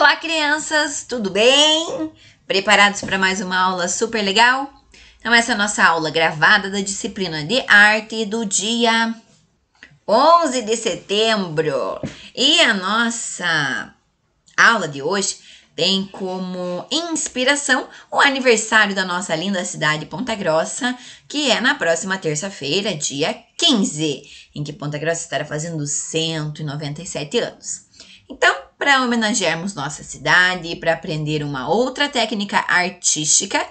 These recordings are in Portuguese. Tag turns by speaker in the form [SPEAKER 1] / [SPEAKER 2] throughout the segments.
[SPEAKER 1] Olá, crianças, tudo bem? Preparados para mais uma aula super legal? Então, essa é a nossa aula gravada da disciplina de arte do dia 11 de setembro. E a nossa aula de hoje tem como inspiração o aniversário da nossa linda cidade Ponta Grossa, que é na próxima terça-feira, dia 15, em que Ponta Grossa estará fazendo 197 anos. Então, para homenagearmos nossa cidade e para aprender uma outra técnica artística,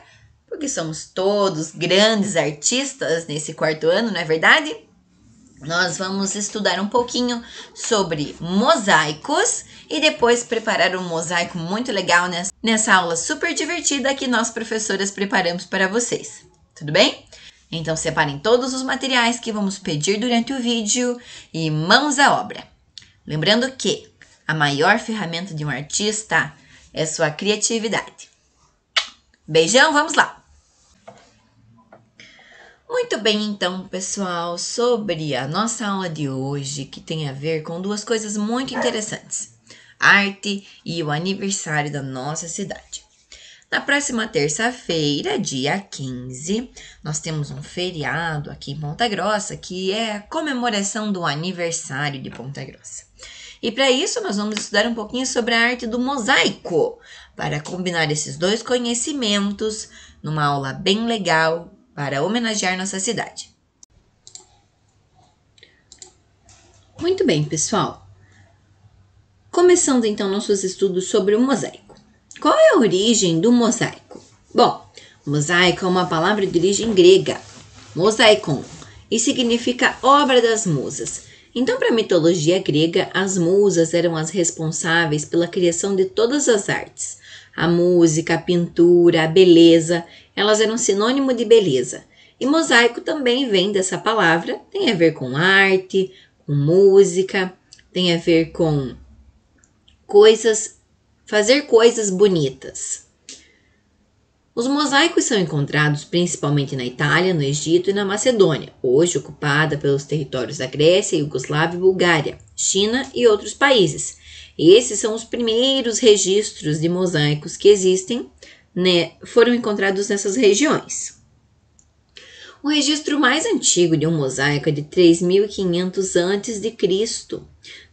[SPEAKER 1] porque somos todos grandes artistas nesse quarto ano, não é verdade? Nós vamos estudar um pouquinho sobre mosaicos e depois preparar um mosaico muito legal nessa aula super divertida que nós professoras preparamos para vocês. Tudo bem? Então separem todos os materiais que vamos pedir durante o vídeo e mãos à obra. Lembrando que a maior ferramenta de um artista é sua criatividade. Beijão, vamos lá! Muito bem, então, pessoal, sobre a nossa aula de hoje, que tem a ver com duas coisas muito interessantes: arte e o aniversário da nossa cidade. Na próxima terça-feira, dia 15, nós temos um feriado aqui em Ponta Grossa, que é a comemoração do aniversário de Ponta Grossa. E para isso, nós vamos estudar um pouquinho sobre a arte do mosaico, para combinar esses dois conhecimentos numa aula bem legal para homenagear nossa cidade. Muito bem, pessoal. Começando então nossos estudos sobre o mosaico. Qual é a origem do mosaico? Bom, mosaico é uma palavra de origem grega, mosaikon, e significa obra das musas. Então, para a mitologia grega, as musas eram as responsáveis pela criação de todas as artes. A música, a pintura, a beleza, elas eram sinônimo de beleza. E mosaico também vem dessa palavra, tem a ver com arte, com música, tem a ver com fazer coisas bonitas. Os mosaicos são encontrados principalmente na Itália, no Egito e na Macedônia, hoje ocupada pelos territórios da Grécia, Iugoslávia e Bulgária, China e outros países. E esses são os primeiros registros de mosaicos que existem, foram encontrados nessas regiões. O registro mais antigo de um mosaico é de 3.500 a.C.,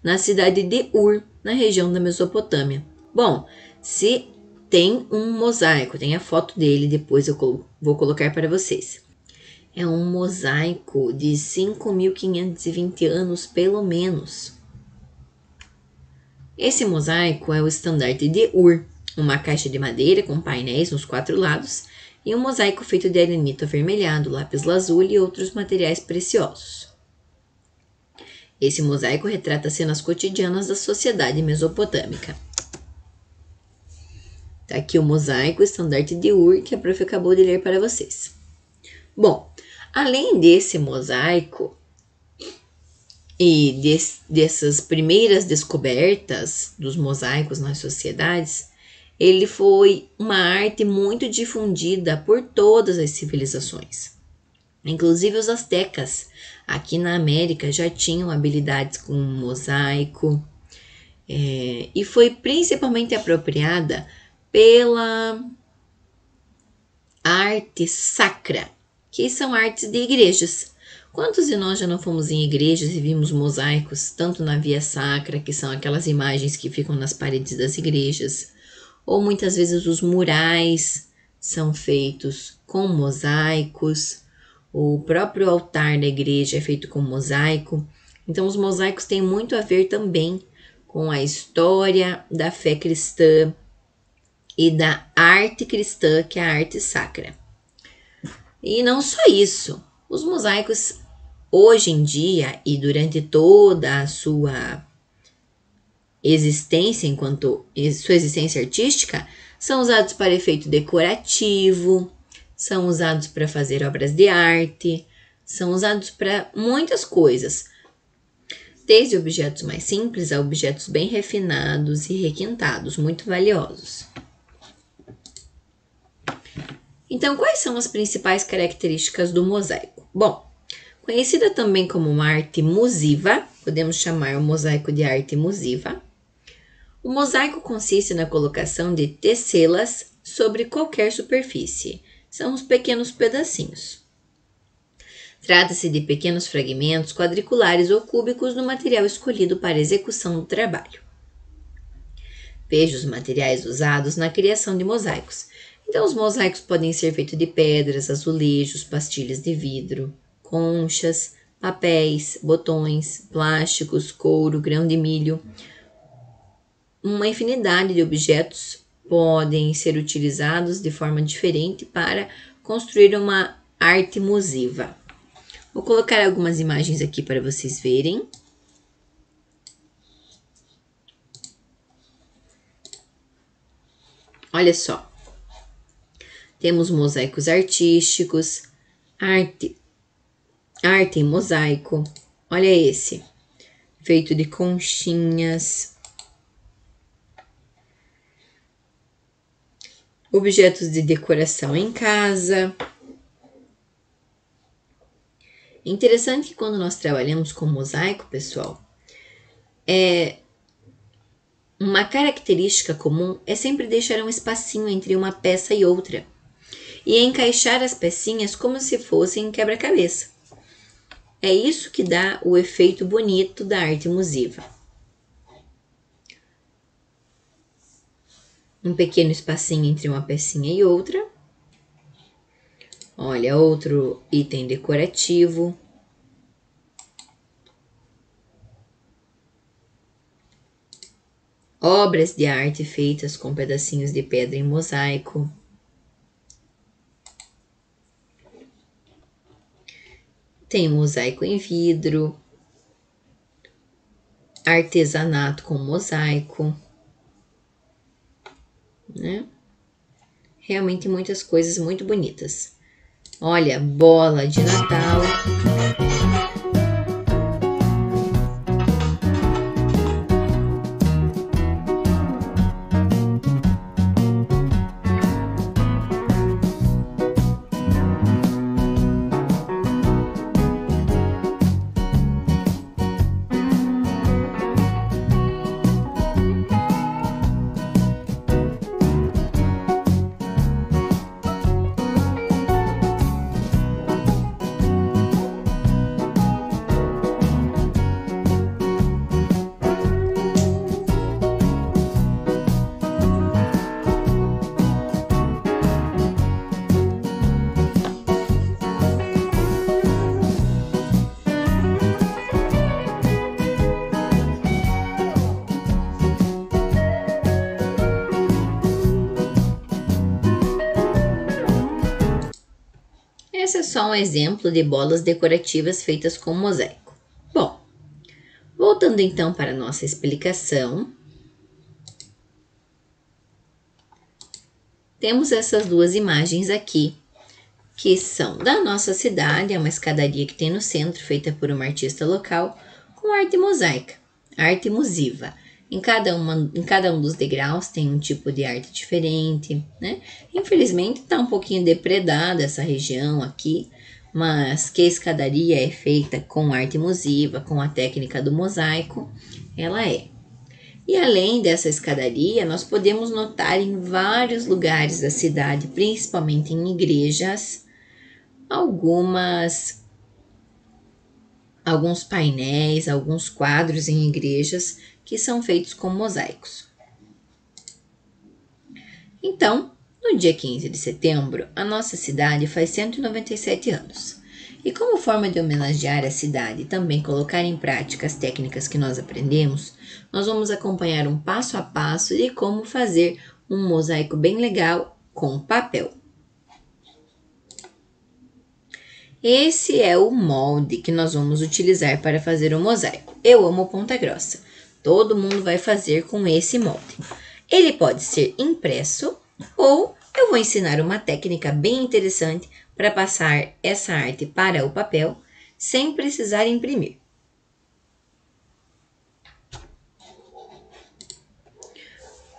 [SPEAKER 1] na cidade de Ur, na região da Mesopotâmia. Bom, se tem um mosaico, tem a foto dele, depois eu vou colocar para vocês. É um mosaico de 5.520 anos, pelo menos. Esse mosaico é o estandarte de Ur, uma caixa de madeira com painéis nos 4 lados e um mosaico feito de arenito avermelhado, lápis-lazuli e outros materiais preciosos. Esse mosaico retrata cenas cotidianas da sociedade mesopotâmica. Tá aqui o mosaico, o estandarte de Ur, que a prof acabou de ler para vocês. Bom, além desse mosaico e dessas primeiras descobertas dos mosaicos nas sociedades, ele foi uma arte muito difundida por todas as civilizações. Inclusive os astecas, aqui na América, já tinham habilidades com mosaico, e foi principalmente apropriada pela arte sacra, que são artes de igrejas. Quantos de nós já não fomos em igrejas e vimos mosaicos, tanto na via sacra, que são aquelas imagens que ficam nas paredes das igrejas, ou muitas vezes os murais são feitos com mosaicos, o próprio altar da igreja é feito com mosaico. Então, os mosaicos têm muito a ver também com a história da fé cristã e da arte cristã, que é a arte sacra. E não só isso, os mosaicos hoje em dia e durante toda a sua existência, sua existência artística, são usados para efeito decorativo, são usados para fazer obras de arte, são usados para muitas coisas, desde objetos mais simples a objetos bem refinados e requintados, muito valiosos. Então, quais são as principais características do mosaico? Bom, conhecida também como uma arte musiva, podemos chamar o mosaico de arte musiva. O mosaico consiste na colocação de tecelas sobre qualquer superfície. São os pequenos pedacinhos. Trata-se de pequenos fragmentos quadriculares ou cúbicos do material escolhido para execução do trabalho. Veja os materiais usados na criação de mosaicos. Então, os mosaicos podem ser feitos de pedras, azulejos, pastilhas de vidro, conchas, papéis, botões, plásticos, couro, grão de milho. Uma infinidade de objetos podem ser utilizados de forma diferente para construir uma arte musiva. Vou colocar algumas imagens aqui para vocês verem. Olha só. Temos mosaicos artísticos, arte em mosaico. Olha esse, feito de conchinhas. Objetos de decoração em casa. Interessante que quando nós trabalhamos com mosaico, pessoal, uma característica comum é sempre deixar um espacinho entre uma peça e outra e encaixar as pecinhas como se fossem quebra-cabeça. É isso que dá o efeito bonito da arte musiva. Um pequeno espacinho entre uma pecinha e outra. Olha, outro item decorativo. Obras de arte feitas com pedacinhos de pedra em mosaico. Tem mosaico em vidro. Artesanato com mosaico. Né? Realmente muitas coisas muito bonitas. Olha, bola de Natal. Esse é só um exemplo de bolas decorativas feitas com mosaico. Bom, voltando então para a nossa explicação, temos essas duas imagens aqui, que são da nossa cidade, é uma escadaria que tem no centro, feita por uma artista local, com arte mosaica, arte musiva. Em cada um dos degraus tem um tipo de arte diferente, né? Infelizmente está um pouquinho depredada essa região aqui, mas que a escadaria é feita com arte musiva, com a técnica do mosaico, ela é. E além dessa escadaria, nós podemos notar em vários lugares da cidade, principalmente em igrejas, alguns painéis, alguns quadros em igrejas que são feitos com mosaicos. Então, no dia 15 de setembro, a nossa cidade faz 197 anos. E como forma de homenagear a cidade e também colocar em prática as técnicas que nós aprendemos, nós vamos acompanhar um passo a passo de como fazer um mosaico bem legal com papel. Esse é o molde que nós vamos utilizar para fazer o mosaico. Eu amo Ponta Grossa. Todo mundo vai fazer com esse molde. Ele pode ser impresso ou eu vou ensinar uma técnica bem interessante para passar essa arte para o papel sem precisar imprimir.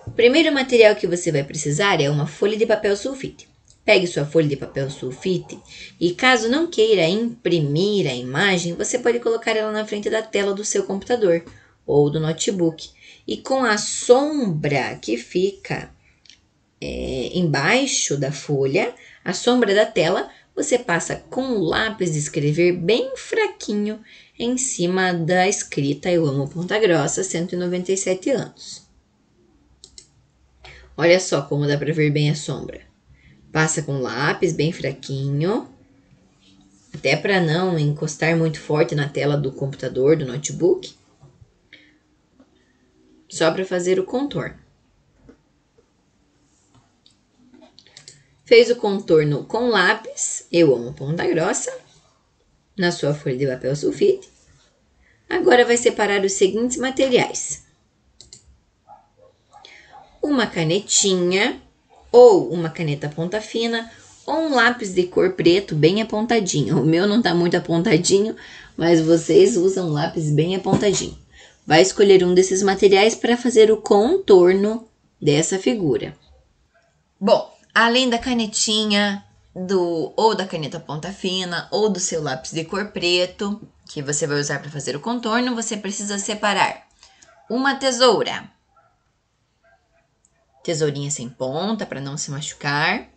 [SPEAKER 1] O primeiro material que você vai precisar é uma folha de papel sulfite. Pegue sua folha de papel sulfite e caso não queira imprimir a imagem, você pode colocar ela na frente da tela do seu computador ou do notebook E com a sombra que fica embaixo da folha, a sombra da tela, você passa com o lápis de escrever bem fraquinho em cima da escrita Eu Amo Ponta Grossa, 197 anos. Olha só como dá para ver bem a sombra. Passa com o lápis bem fraquinho, até para não encostar muito forte na tela do computador, do notebook. Só para fazer o contorno. Fez o contorno com lápis, Eu Amo Ponta Grossa, na sua folha de papel sulfite. Agora vai separar os seguintes materiais. Uma canetinha, ou uma caneta ponta fina, ou um lápis de cor preto bem apontadinho. O meu não tá muito apontadinho, mas vocês usam lápis bem apontadinho. Vai escolher um desses materiais para fazer o contorno dessa figura. Bom, além da canetinha, ou da caneta ponta fina, ou do seu lápis de cor preto, que você vai usar para fazer o contorno, você precisa separar uma tesoura. Tesourinha sem ponta para não se machucar.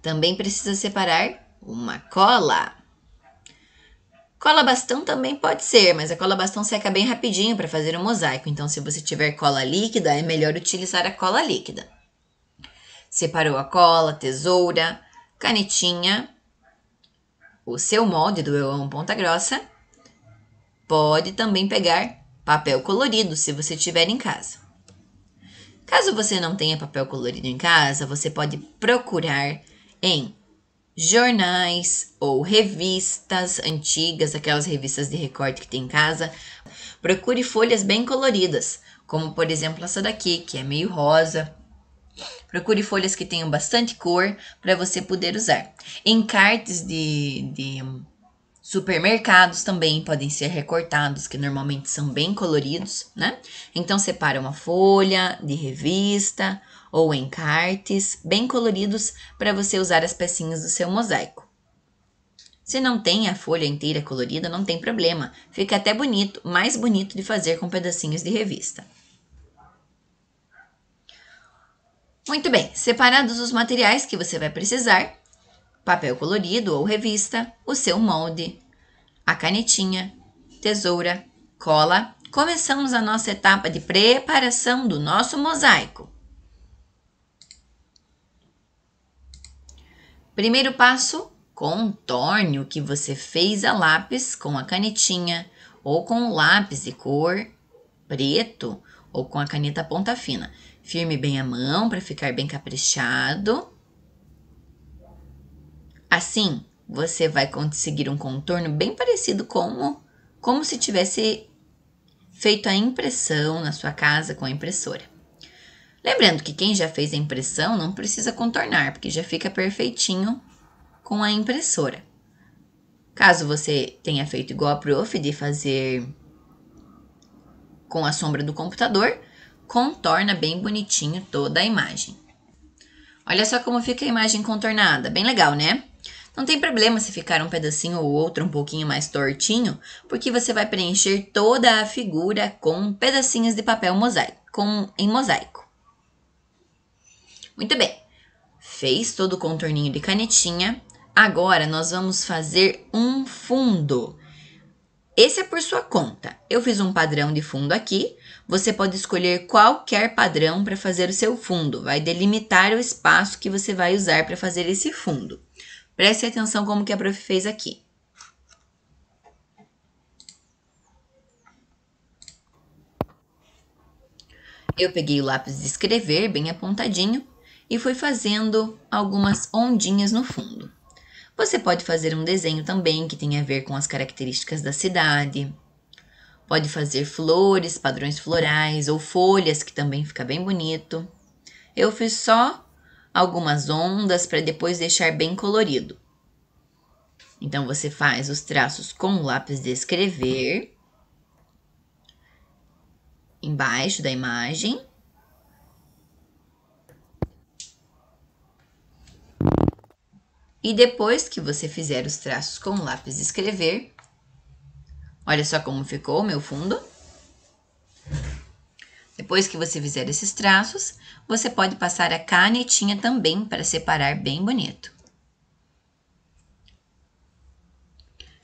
[SPEAKER 1] Também precisa separar uma cola. Cola bastão também pode ser, mas a cola bastão seca bem rapidinho para fazer o mosaico. Então, se você tiver cola líquida, é melhor utilizar a cola líquida. Separou a cola, tesoura, canetinha, o seu molde do Eu Amo Ponta Grossa. Pode também pegar papel colorido, se você tiver em casa. Caso você não tenha papel colorido em casa, você pode procurar em jornais ou revistas antigas, aquelas revistas de recorte que tem em casa. Procure folhas bem coloridas, como por exemplo essa daqui, que é meio rosa. Procure folhas que tenham bastante cor para você poder usar. Encartes de supermercados também podem ser recortados, que normalmente são bem coloridos, né? Então, separa uma folha de revista ou encartes bem coloridos para você usar as pecinhas do seu mosaico. Se não tem a folha inteira colorida, não tem problema. Fica até bonito, mais bonito de fazer com pedacinhos de revista. Muito bem, separados os materiais que você vai precisar, papel colorido ou revista, o seu molde, a canetinha, tesoura, cola. Começamos a nossa etapa de preparação do nosso mosaico. Primeiro passo, contorne o que você fez a lápis com a canetinha ou com o lápis de cor preto ou com a caneta ponta fina. Firme bem a mão para ficar bem caprichado. Assim, você vai conseguir um contorno bem parecido como se tivesse feito a impressão na sua casa com a impressora. Lembrando que quem já fez a impressão não precisa contornar, porque já fica perfeitinho com a impressora. Caso você tenha feito igual a prof, de fazer com a sombra do computador, contorna bem bonitinho toda a imagem. Olha só como fica a imagem contornada, bem legal, né? Não tem problema se ficar um pedacinho ou outro um pouquinho mais tortinho, porque você vai preencher toda a figura com pedacinhos de papel em mosaico. Muito bem, fez todo o contorninho de canetinha. Agora nós vamos fazer um fundo. Esse é por sua conta. Eu fiz um padrão de fundo aqui. Você pode escolher qualquer padrão para fazer o seu fundo. Vai delimitar o espaço que você vai usar para fazer esse fundo. Preste atenção como que a prof fez aqui. Eu peguei o lápis de escrever bem apontadinho e fui fazendo algumas ondinhas no fundo. Você pode fazer um desenho também que tenha a ver com as características da cidade. Pode fazer flores, padrões florais ou folhas, que também fica bem bonito. Eu fiz só algumas ondas para depois deixar bem colorido. Então, você faz os traços com o lápis de escrever embaixo da imagem. E depois que você fizer os traços com o lápis de escrever, olha só como ficou o meu fundo. Depois que você fizer esses traços, você pode passar a canetinha também para separar bem bonito.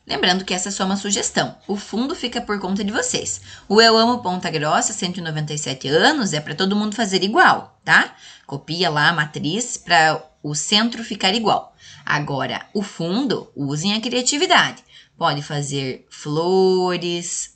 [SPEAKER 1] Lembrando que essa é só uma sugestão, o fundo fica por conta de vocês. O Eu Amo Ponta Grossa, 197 anos, é para todo mundo fazer igual, tá? Copia lá a matriz para o centro ficar igual. Agora, o fundo, usem a criatividade. Pode fazer flores.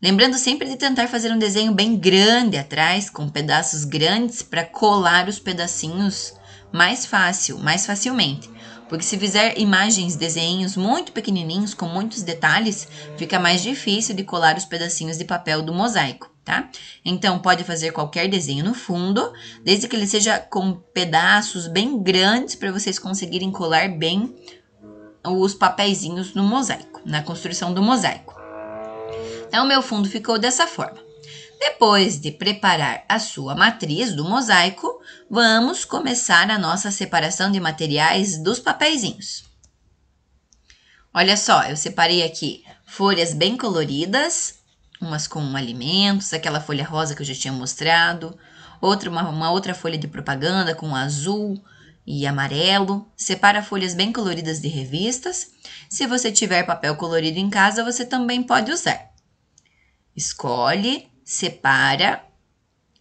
[SPEAKER 1] Lembrando sempre de tentar fazer um desenho bem grande atrás, com pedaços grandes para colar os pedacinhos mais facilmente. Porque se fizer imagens, desenhos muito pequenininhos, com muitos detalhes, fica mais difícil de colar os pedacinhos de papel do mosaico, tá? Então, pode fazer qualquer desenho no fundo, desde que ele seja com pedaços bem grandes para vocês conseguirem colar bem os papeizinhos no mosaico, na construção do mosaico. Então, o meu fundo ficou dessa forma. Depois de preparar a sua matriz do mosaico, vamos começar a nossa separação de materiais dos papeizinhos. Olha só, eu separei aqui folhas bem coloridas, umas com alimentos, aquela folha rosa que eu já tinha mostrado, uma outra folha de propaganda com azul e amarelo. Separa folhas bem coloridas de revistas. Se você tiver papel colorido em casa, você também pode usar. Escolhe, separa,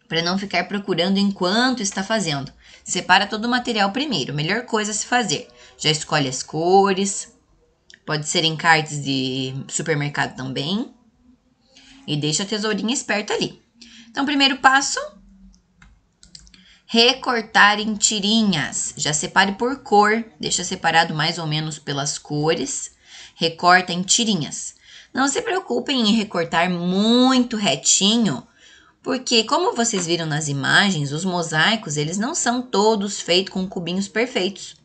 [SPEAKER 1] para não ficar procurando enquanto está fazendo. Separa todo o material primeiro, melhor coisa a se fazer. Já escolhe as cores, pode ser encartes de supermercado também. E deixa a tesourinha esperta ali. Então, primeiro passo, recortar em tirinhas. Já separe por cor, deixa separado mais ou menos pelas cores. Recorta em tirinhas. Não se preocupem em recortar muito retinho, porque como vocês viram nas imagens, os mosaicos, eles não são todos feitos com cubinhos perfeitos.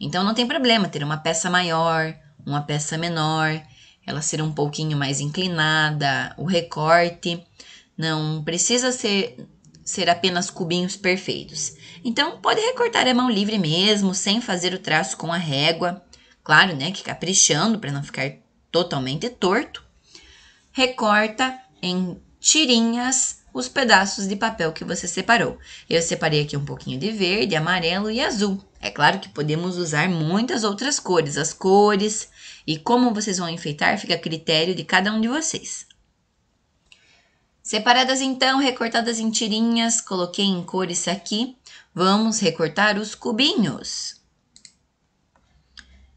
[SPEAKER 1] Então não tem problema ter uma peça maior, uma peça menor, ela ser um pouquinho mais inclinada, o recorte não precisa ser apenas cubinhos perfeitos. Então pode recortar a mão livre mesmo, sem fazer o traço com a régua. Claro, né, que caprichando para não ficar totalmente torto. Recorta em tirinhas os pedaços de papel que você separou. Eu separei aqui um pouquinho de verde, amarelo e azul. É claro que podemos usar muitas outras cores. As cores e como vocês vão enfeitar fica a critério de cada um de vocês. Separadas então, recortadas em tirinhas, coloquei em cores aqui. Vamos recortar os cubinhos.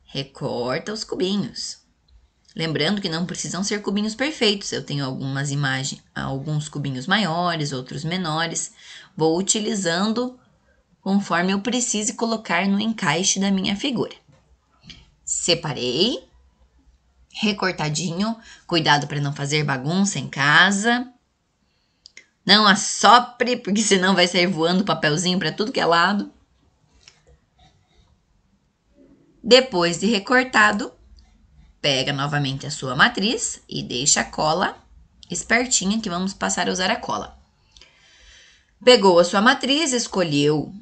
[SPEAKER 1] Recorta os cubinhos. Lembrando que não precisam ser cubinhos perfeitos. Eu tenho algumas imagens, alguns cubinhos maiores, outros menores. Vou utilizando conforme eu precise colocar no encaixe da minha figura. Separei. Recortadinho. Cuidado para não fazer bagunça em casa. Não assopre, porque senão vai sair voando papelzinho para tudo que é lado. Depois de recortado, pega novamente a sua matriz e deixa a cola espertinha que vamos passar a usar a cola. Pegou a sua matriz, escolheu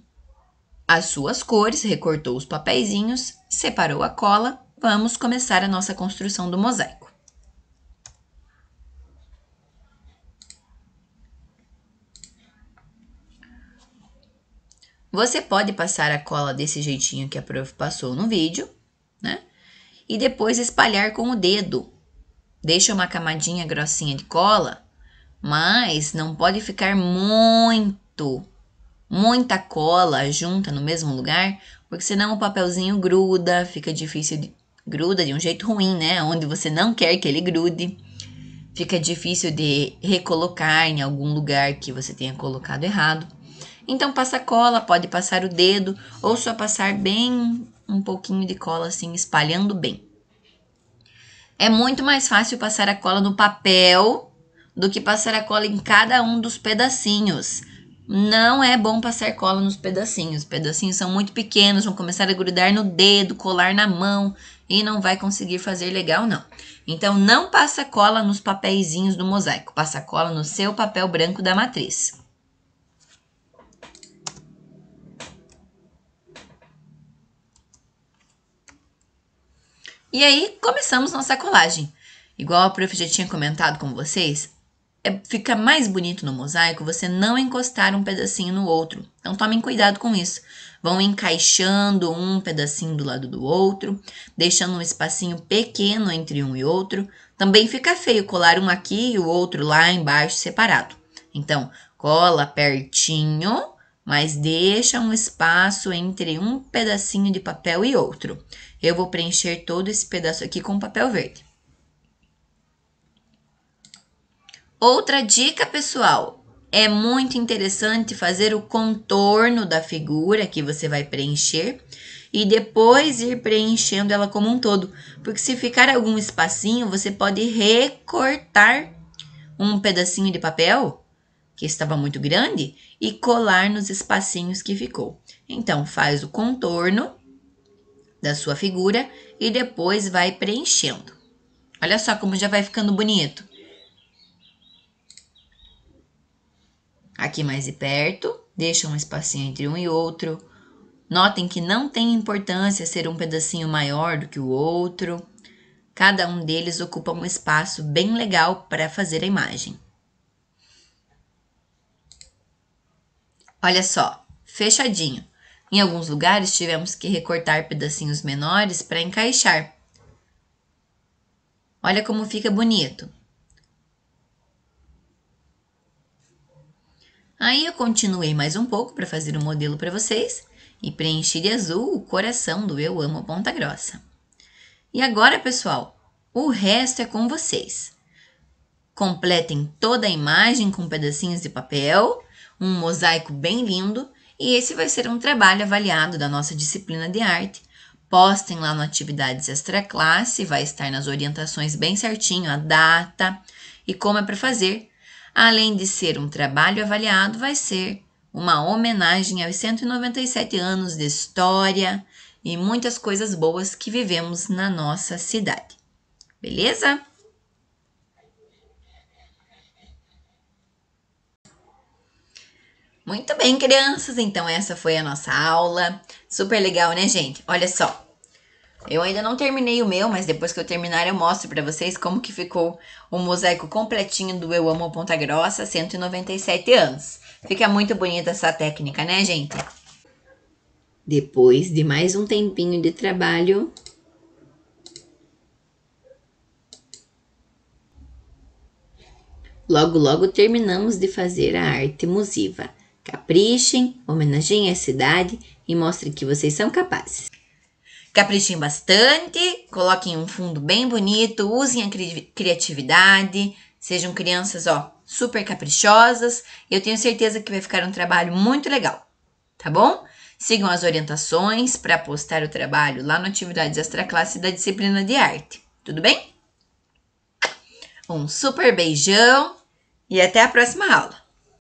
[SPEAKER 1] as suas cores, recortou os papeizinhos, separou a cola. Vamos começar a nossa construção do mosaico. Você pode passar a cola desse jeitinho que a prof passou no vídeo, né? E depois espalhar com o dedo. Deixa uma camadinha grossinha de cola, mas não pode ficar muita cola junta no mesmo lugar, porque senão o papelzinho gruda, fica difícil gruda de um jeito ruim, né? Onde você não quer que ele grude. Fica difícil de recolocar em algum lugar que você tenha colocado errado. Então passa cola, pode passar o dedo ou só passar bem um pouquinho de cola assim, espalhando bem. É muito mais fácil passar a cola no papel do que passar a cola em cada um dos pedacinhos. Não é bom passar cola nos pedacinhos. Os pedacinhos são muito pequenos, vão começar a grudar no dedo, colar na mão e não vai conseguir fazer legal, não. Então, não passa cola nos papeizinhos do mosaico. Passa cola no seu papel branco da matriz. E aí, começamos nossa colagem. Igual a prof já tinha comentado com vocês, fica mais bonito no mosaico você não encostar um pedacinho no outro. Então, tomem cuidado com isso. Vão encaixando um pedacinho do lado do outro, deixando um espacinho pequeno entre um e outro. Também fica feio colar um aqui e o outro lá embaixo separado. Então, cola pertinho, mas deixa um espaço entre um pedacinho de papel e outro. Eu vou preencher todo esse pedaço aqui com papel verde. Outra dica, pessoal, é muito interessante fazer o contorno da figura que você vai preencher e depois ir preenchendo ela como um todo, porque se ficar algum espacinho, você pode recortar um pedacinho de papel que estava muito grande e colar nos espacinhos que ficou. Então, faz o contorno da sua figura e depois vai preenchendo. Olha só como já vai ficando bonito. Aqui mais de perto, deixa um espacinho entre um e outro. Notem que não tem importância ser um pedacinho maior do que o outro. Cada um deles ocupa um espaço bem legal para fazer a imagem. Olha só, fechadinho. Em alguns lugares tivemos que recortar pedacinhos menores para encaixar. Olha como fica bonito. Aí eu continuei mais um pouco para fazer o modelo para vocês e preenchi de azul o coração do Eu Amo Ponta Grossa. E agora, pessoal, o resto é com vocês. Completem toda a imagem com pedacinhos de papel, um mosaico bem lindo, e esse vai ser um trabalho avaliado da nossa disciplina de arte. Postem lá no Atividades Extra Classe, vai estar nas orientações bem certinho a data e como é para fazer. Além de ser um trabalho avaliado, vai ser uma homenagem aos 197 anos de história e muitas coisas boas que vivemos na nossa cidade. Beleza? Muito bem, crianças. Então, essa foi a nossa aula. Super legal, né, gente? Olha só. Eu ainda não terminei o meu, mas depois que eu terminar eu mostro para vocês como que ficou o mosaico completinho do Eu Amo Ponta Grossa, 197 anos. Fica muito bonita essa técnica, né, gente? Depois de mais um tempinho de trabalho, logo terminamos de fazer a arte musiva. Caprichem, homenageiem a cidade e mostrem que vocês são capazes. Caprichem bastante, coloquem um fundo bem bonito, usem a criatividade, sejam crianças, super caprichosas. Eu tenho certeza que vai ficar um trabalho muito legal, tá bom? Sigam as orientações para postar o trabalho lá no Atividades Extra Classe da disciplina de arte, tudo bem? Um super beijão e até a próxima aula!